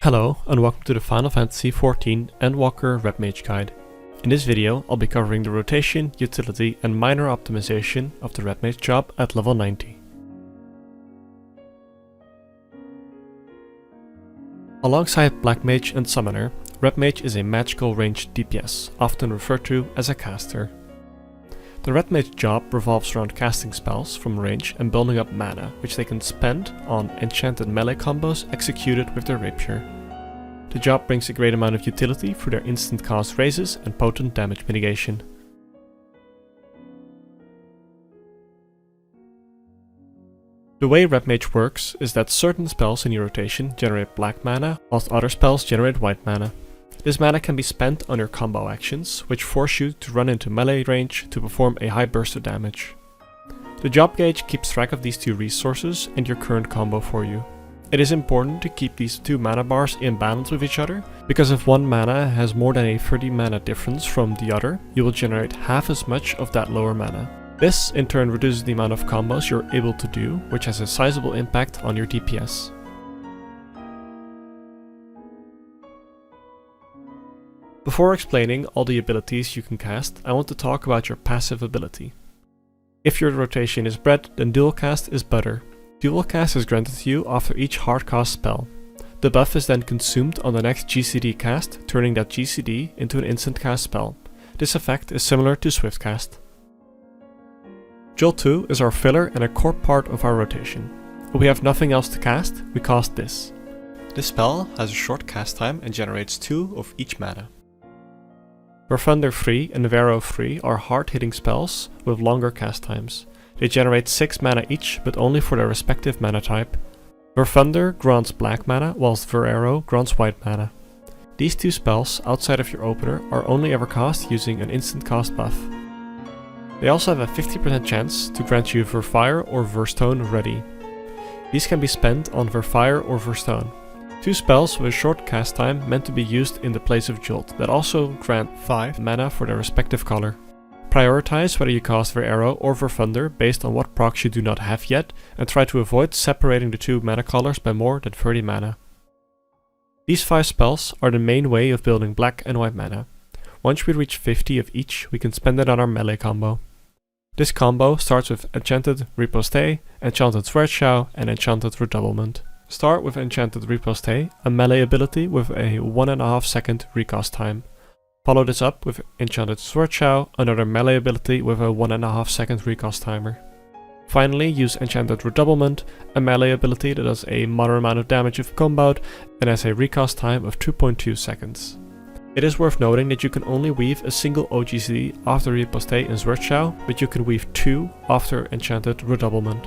Hello and welcome to the Final Fantasy XIV Endwalker Red Mage Guide. In this video I'll be covering the rotation, utility and minor optimization of the Red Mage job at level 90. Alongside Black Mage and Summoner, Red Mage is a magical ranged DPS, often referred to as a caster. The Red Mage job revolves around casting spells from range and building up mana, which they can spend on enchanted melee combos executed with their rapier. The job brings a great amount of utility through their instant cast raises and potent damage mitigation. The way Red Mage works is that certain spells in your rotation generate black mana, whilst other spells generate white mana. This mana can be spent on your combo actions, which force you to run into melee range to perform a high burst of damage. The job gauge keeps track of these two resources and your current combo for you. It is important to keep these two mana bars in balance with each other, because if one mana has more than a 30 mana difference from the other, you will generate half as much of that lower mana. This in turn reduces the amount of combos you're able to do, which has a sizable impact on your DPS. Before explaining all the abilities you can cast, I want to talk about your passive ability. If your rotation is bread, then dual cast is butter. Dual cast is granted to you after each hard cast spell. The buff is then consumed on the next GCD cast, turning that GCD into an instant cast spell. This effect is similar to swift cast. Jolt 2 is our filler and a core part of our rotation. When we have nothing else to cast, we cast this. This spell has a short cast time and generates 2 of each mana. Thunder and Vero are hard-hitting spells with longer cast times. They generate 6 mana each, but only for their respective mana type. Thunder grants black mana, whilst Vero grants white mana. These two spells, outside of your opener, are only ever cast using an instant cast buff. They also have a 50% chance to grant you Fire or Stone ready. These can be spent on Fire or Stone. Two spells with a short cast time meant to be used in the place of Jolt that also grant 5 mana for their respective color. Prioritize whether you cast Vero or Thunder based on what procs you do not have yet, and try to avoid separating the two mana colors by more than 30 mana. These 5 spells are the main way of building black and white mana. Once we reach 50 of each, we can spend it on our melee combo. This combo starts with Enchanted Riposte, Enchanted Schwertschau and Enchanted Redoublement. Start with Enchanted Riposte, a melee ability with a 1.5 second recast time. Follow this up with Enchanted Schwertschau, another melee ability with a 1.5 second recast timer. Finally, use Enchanted Redoublement, a melee ability that does a moderate amount of damage if comboed and has a recast time of 2.2 seconds. It is worth noting that you can only weave a single OGC after Riposte and Schwertschau, but you can weave 2 after Enchanted Redoublement.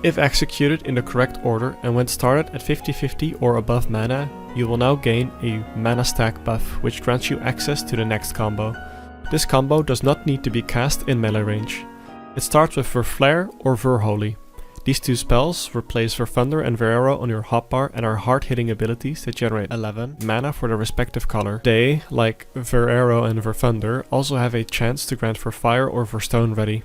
If executed in the correct order and when started at 50-50 or above mana, you will now gain a mana stack buff, which grants you access to the next combo. This combo does not need to be cast in melee range. It starts with Flare or Holy. These two spells replace Thunder and Vero on your hotbar and are hard-hitting abilities that generate 11 mana for their respective color. They, like Vero and Thunder, also have a chance to grant Fire or Stone ready.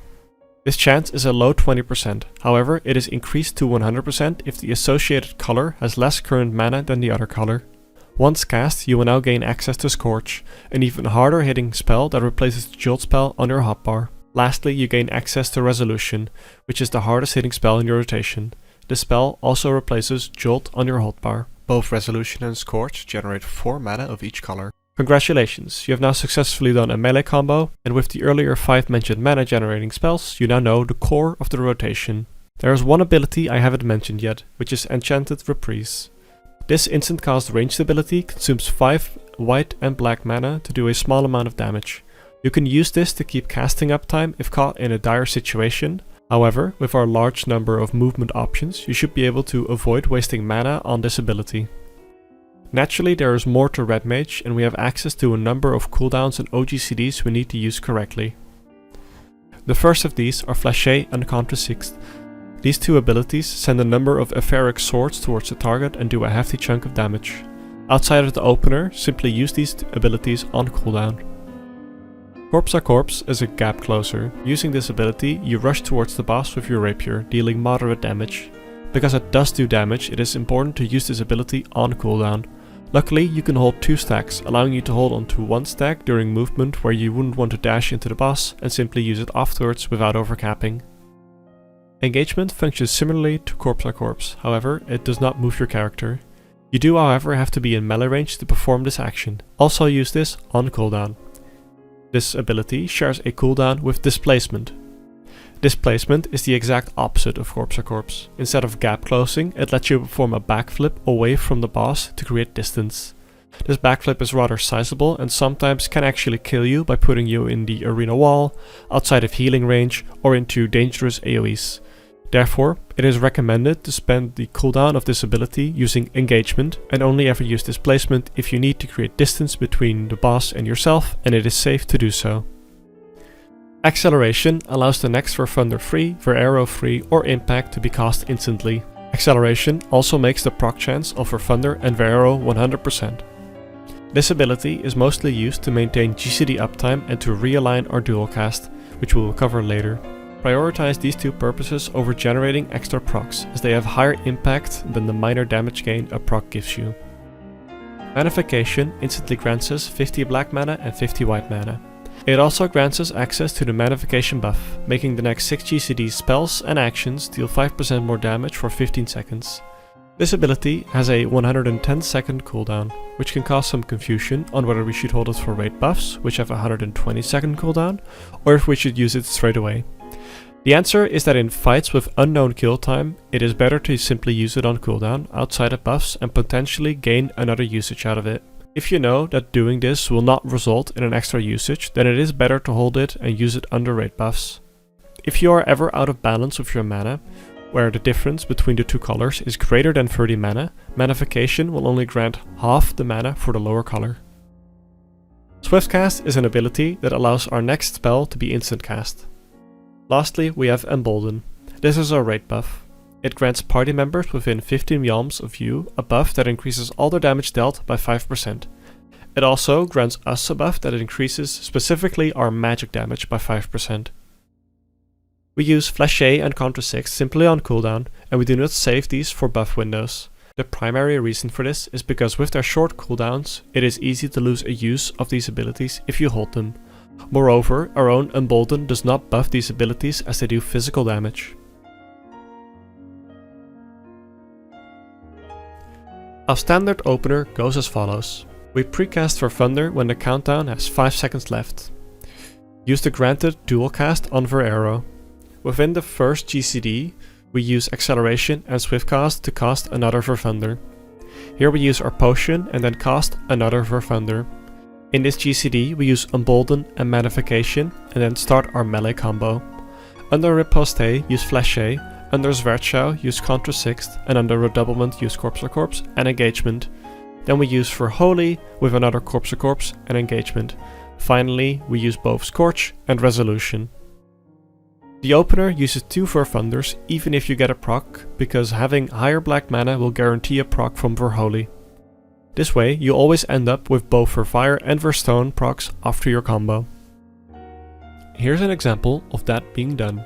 This chance is a low 20%, however it is increased to 100% if the associated color has less current mana than the other color. Once cast, you will now gain access to Scorch, an even harder hitting spell that replaces the Jolt spell on your hotbar. Lastly, you gain access to Resolution, which is the hardest hitting spell in your rotation. This spell also replaces Jolt on your hotbar. Both Resolution and Scorch generate 4 mana of each color. Congratulations, you have now successfully done a melee combo, and with the earlier 5 mentioned mana generating spells, you now know the core of the rotation. There is one ability I haven't mentioned yet, which is Enchanted Reprise. This instant cast ranged ability consumes 5 white and black mana to do a small amount of damage. You can use this to keep casting uptime if caught in a dire situation. However, with our large number of movement options, you should be able to avoid wasting mana on this ability. Naturally, there is more to Red Mage, and we have access to a number of cooldowns and OGCDs we need to use correctly. The first of these are Flashe and Contrasixt. These two abilities send a number of etheric swords towards the target and do a hefty chunk of damage. Outside of the opener, simply use these abilities on cooldown. Corpse a Corpse is a gap closer. Using this ability, you rush towards the boss with your rapier, dealing moderate damage. Because it does do damage, it is important to use this ability on cooldown. Luckily, you can hold 2 stacks, allowing you to hold onto 1 stack during movement where you wouldn't want to dash into the boss and simply use it afterwards without overcapping. Engagement functions similarly to Corpse on Corpse, however, it does not move your character. You do however have to be in melee range to perform this action. Also use this on cooldown. This ability shares a cooldown with Displacement. Displacement is the exact opposite of Corpse on Corpse. Instead of gap closing, it lets you perform a backflip away from the boss to create distance. This backflip is rather sizable and sometimes can actually kill you by putting you in the arena wall, outside of healing range, or into dangerous AoEs. Therefore, it is recommended to spend the cooldown of this ability using engagement and only ever use displacement if you need to create distance between the boss and yourself and it is safe to do so. Acceleration allows the next Thunder free, Arrow free, or impact to be cast instantly. Acceleration also makes the proc chance of Thunder and Arrow 100%. This ability is mostly used to maintain GCD uptime and to realign our dual cast, which we will cover later. Prioritize these two purposes over generating extra procs, as they have higher impact than the minor damage gain a proc gives you. Magnification instantly grants us 50 black mana and 50 white mana. It also grants us access to the Magnification buff, making the next 6 GCD spells and actions deal 5% more damage for 15 seconds. This ability has a 110 second cooldown, which can cause some confusion on whether we should hold it for raid buffs, which have a 120 second cooldown, or if we should use it straight away. The answer is that in fights with unknown kill time, it is better to simply use it on cooldown outside of buffs and potentially gain another usage out of it. If you know that doing this will not result in an extra usage, then it is better to hold it and use it under raid buffs. If you are ever out of balance with your mana, where the difference between the two colors is greater than 30 mana, Magnification will only grant half the mana for the lower color. Swiftcast is an ability that allows our next spell to be instant cast. Lastly, we have Embolden. This is our raid buff. It grants party members within 15 yalms of you a buff that increases all their damage dealt by 5%. It also grants us a buff that increases specifically our magic damage by 5%. We use Flash A and Contra 6 simply on cooldown, and we do not save these for buff windows. The primary reason for this is because with their short cooldowns, it is easy to lose a use of these abilities if you hold them. Moreover, our own Embolden does not buff these abilities as they do physical damage. Our standard opener goes as follows. We precast for Thunder when the countdown has 5 seconds left. Use the granted dual cast on Arrow. Within the first GCD, we use Acceleration and Swiftcast to cast another Thunder. Here we use our potion and then cast another Thunder. In this GCD, we use Embolden and Magnification and then start our melee combo. Under Riposte, use Flash A, under Zwerchau, use Contra 6, and under Redoublement, use Corpse on Corpse and Engagement. Then we use for Holy with another Corpse on Corpse and Engagement. Finally, we use both Scorch and Resolution. The opener uses 2 Thunders even if you get a proc, because having higher black mana will guarantee a proc from Holy. This way, you always end up with both Fire and Stone procs after your combo. Here's an example of that being done.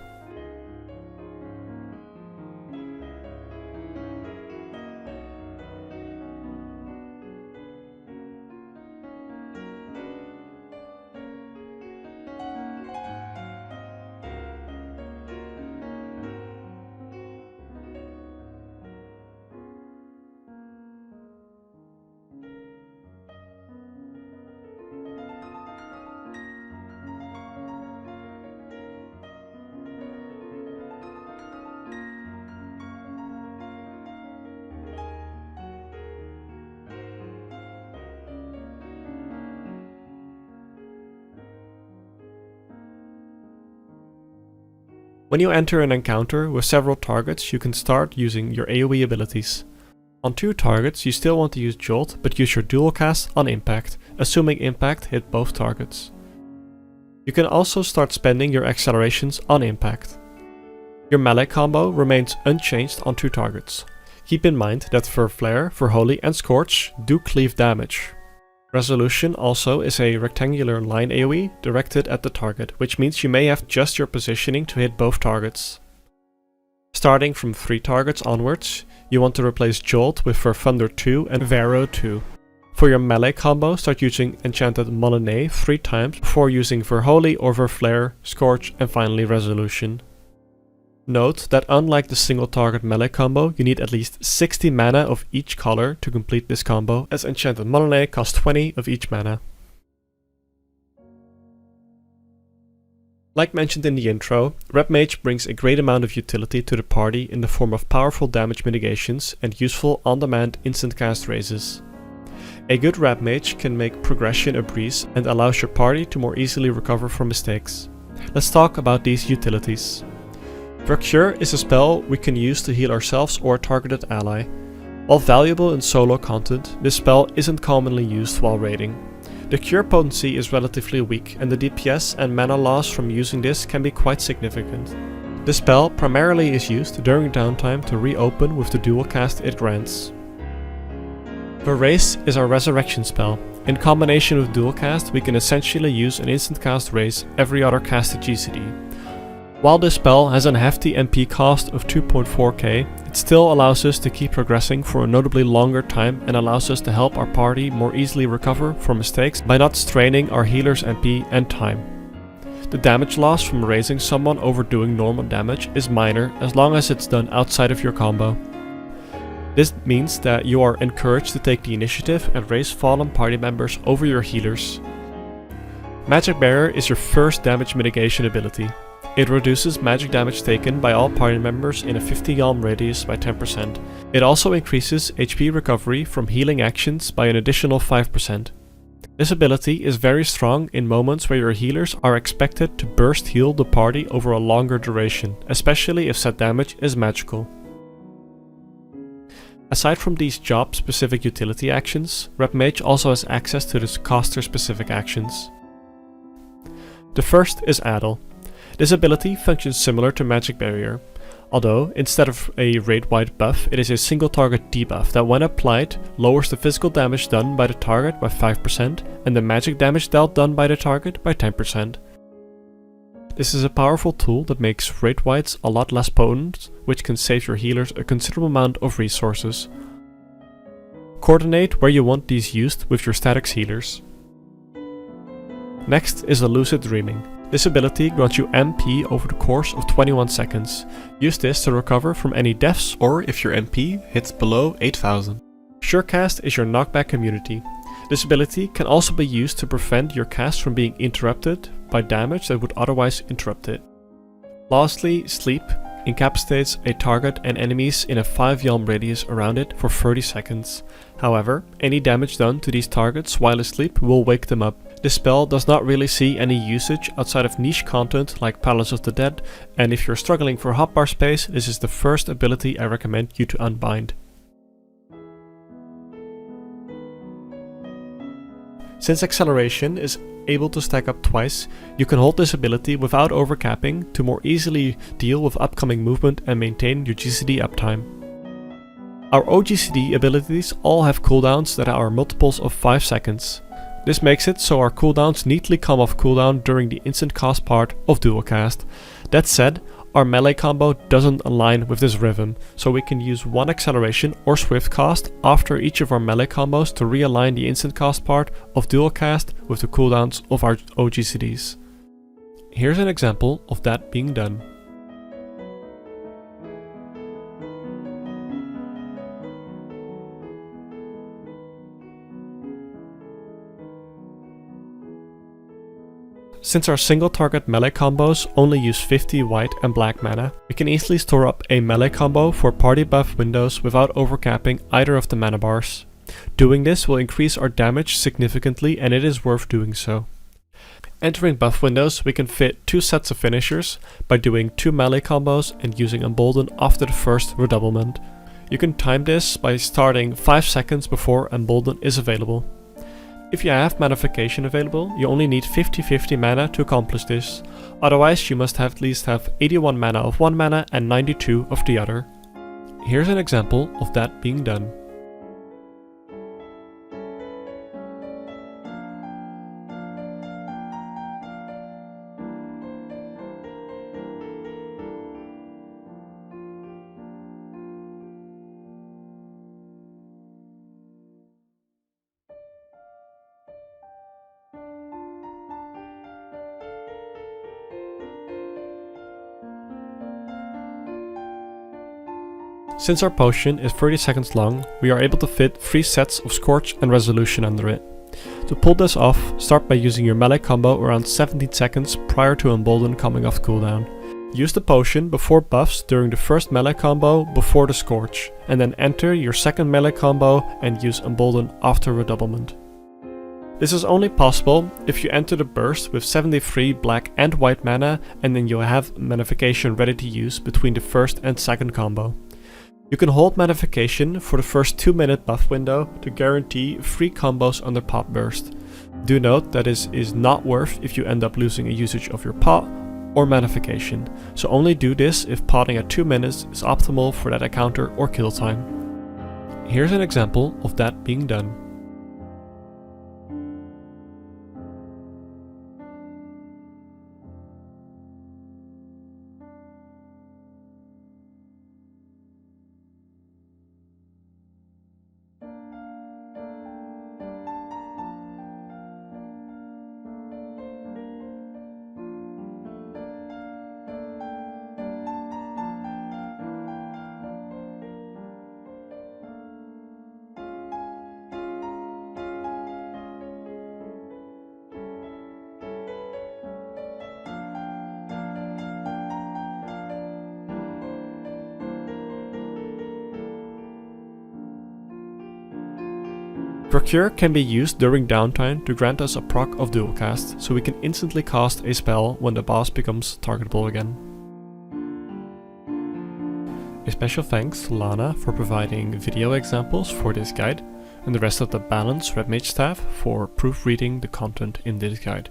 When you enter an encounter with several targets, you can start using your AoE abilities. On 2 targets, you still want to use Jolt, but use your dual cast on Impact, assuming Impact hit both targets. You can also start spending your accelerations on Impact. Your melee combo remains unchanged on 2 targets. Keep in mind that Flare, Holy and Scorch do cleave damage. Resolution also is a rectangular line AoE directed at the target, which means you may have just your positioning to hit both targets. Starting from 3 targets onwards, you want to replace Jolt with Thunder 2 and Vero 2. For your melee combo, start using Enchanted Molinet 3 times before using Verholy or Verflare, Scorch and finally Resolution. Note that unlike the single target melee combo, you need at least 60 mana of each color to complete this combo, as Enchanted Molinet costs 20 of each mana. Like mentioned in the intro, Red Mage brings a great amount of utility to the party in the form of powerful damage mitigations and useful on-demand instant cast raises. A good Red Mage can make progression a breeze and allows your party to more easily recover from mistakes. Let's talk about these utilities. Cure is a spell we can use to heal ourselves or a targeted ally. While valuable in solo content, this spell isn't commonly used while raiding. The cure potency is relatively weak, and the DPS and mana loss from using this can be quite significant. The spell primarily is used during downtime to reopen with the dual cast it grants. Raise is our resurrection spell. In combination with dual cast, we can essentially use an instant cast raise every other casted GCD. While this spell has a hefty MP cost of 2.4k, it still allows us to keep progressing for a notably longer time and allows us to help our party more easily recover from mistakes by not straining our healer's MP and time. The damage loss from raising someone over doing normal damage is minor as long as it's done outside of your combo. This means that you are encouraged to take the initiative and raise fallen party members over your healers. Magic Barrier is your first damage mitigation ability. It reduces magic damage taken by all party members in a 50 yalm radius by 10%. It also increases HP recovery from healing actions by an additional 5%. This ability is very strong in moments where your healers are expected to burst heal the party over a longer duration, especially if set damage is magical. Aside from these job-specific utility actions, Red Mage also has access to the caster-specific actions. The first is Addle. This ability functions similar to Magic Barrier, although instead of a raid-wide buff, it is a single target debuff that when applied lowers the physical damage done by the target by 5% and the magic damage dealt done by the target by 10%. This is a powerful tool that makes raid-wides a lot less potent, which can save your healers a considerable amount of resources. Coordinate where you want these used with your statics healers. Next is the Lucid Dreaming. This ability grants you MP over the course of 21 seconds. Use this to recover from any deaths or if your MP hits below 8000. Surecast is your knockback immunity. This ability can also be used to prevent your cast from being interrupted by damage that would otherwise interrupt it. Lastly, Sleep incapacitates a target and enemies in a 5 yalm radius around it for 30 seconds. However, any damage done to these targets while asleep will wake them up. This spell does not really see any usage outside of niche content like Palace of the Dead, and if you're struggling for hotbar space, this is the first ability I recommend you to unbind. Since acceleration is able to stack up twice, you can hold this ability without overcapping to more easily deal with upcoming movement and maintain your GCD uptime. Our OGCD abilities all have cooldowns that are multiples of 5 seconds. This makes it so our cooldowns neatly come off cooldown during the instant cast part of dual cast. That said, our melee combo doesn't align with this rhythm, so we can use one acceleration or swift cast after each of our melee combos to realign the instant cast part of dual cast with the cooldowns of our OGCDs. Here's an example of that being done. Since our single target melee combos only use 50 white and black mana, we can easily store up a melee combo for party buff windows without overcapping either of the mana bars. Doing this will increase our damage significantly, and it is worth doing so. Entering buff windows, we can fit 2 sets of finishers by doing 2 melee combos and using Embolden after the first redoublement. You can time this by starting 5 seconds before Embolden is available. If you have Manification available, you only need 50-50 mana to accomplish this, otherwise you must at least have 81 mana of one mana and 92 of the other. Here's an example of that being done. Since our potion is 30 seconds long, we are able to fit 3 sets of Scorch and Resolution under it. To pull this off, start by using your melee combo around 17 seconds prior to Embolden coming off cooldown. Use the potion before buffs during the first melee combo before the Scorch, and then enter your second melee combo and use Embolden after redoublement. This is only possible if you enter the burst with 73 black and white mana, and then you'll have Manification ready to use between the first and second combo. You can hold Manification for the first 2-minute buff window to guarantee 3 combos under pot burst. Do note that this is not worth if you end up losing a usage of your pot or Manification, so only do this if potting at 2 minutes is optimal for that encounter or kill time. Here's an example of that being done. Procure can be used during downtime to grant us a proc of dual cast, so we can instantly cast a spell when the boss becomes targetable again. A special thanks to Lana for providing video examples for this guide, and the rest of the Balance Red Mage staff for proofreading the content in this guide.